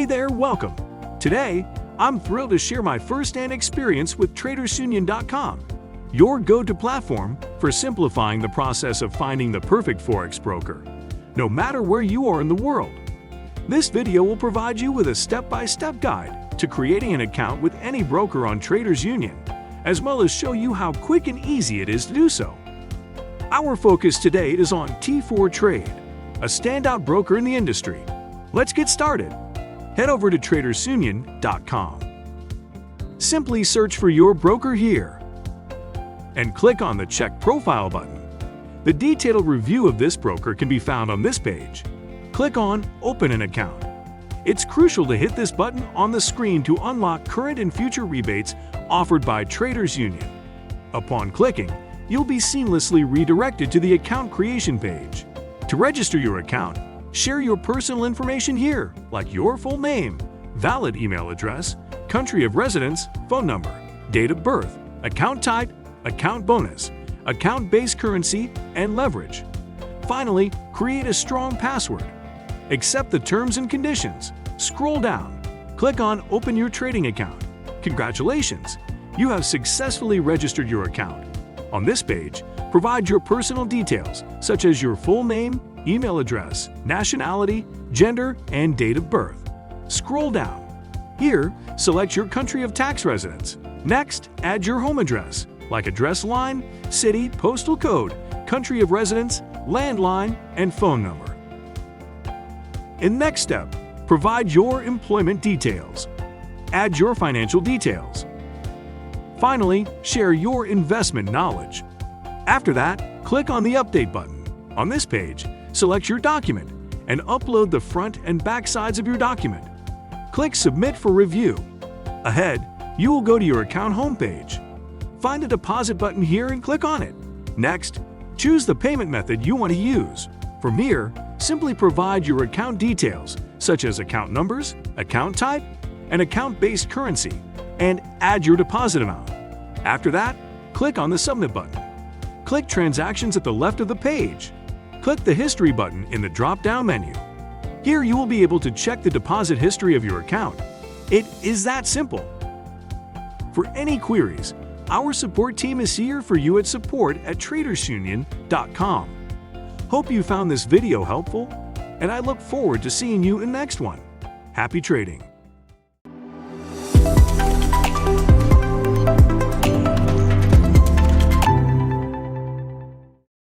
Hey there, welcome. Today, I'm thrilled to share my first-hand experience with TradersUnion.com, your go-to platform for simplifying the process of finding the perfect Forex broker, no matter where you are in the world. This video will provide you with a step-by-step guide to creating an account with any broker on Traders Union, as well as show you how quick and easy it is to do so. Our focus today is on T4Trade, a standout broker in the industry. Let's get started. Head over to TradersUnion.com. Simply search for your broker here and click on the Check Profile button. The detailed review of this broker can be found on this page. Click on Open an Account. It's crucial to hit this button on the screen to unlock current and future rebates offered by Traders Union. Upon clicking, you'll be seamlessly redirected to the account creation page. To register your account, share your personal information here, like your full name, valid email address, country of residence, phone number, date of birth, account type, account bonus, account-based currency, and leverage. Finally, create a strong password. Accept the terms and conditions. Scroll down. Click on Open your trading account. Congratulations! You have successfully registered your account. On this page, provide your personal details, such as your full name, email address, nationality, gender, and date of birth. Scroll down. Here, select your country of tax residence. Next, add your home address, like address line, city, postal code, country of residence, landline, and phone number. In next step, provide your employment details. Add your financial details. Finally, share your investment knowledge. After that, click on the Update button. On this page, select your document and upload the front and back sides of your document. Click Submit for review. Ahead, you will go to your account homepage. Find a deposit button here and click on it. Next, choose the payment method you want to use. From here, simply provide your account details, such as account numbers, account type, and account-based currency, and add your deposit amount. After that, click on the Submit button. Click Transactions at the left of the page. Click the History button in the drop-down menu. Here you will be able to check the deposit history of your account. It is that simple. For any queries, our support team is here for you at support@TradersUnion.com. Hope you found this video helpful, and I look forward to seeing you in the next one. Happy trading!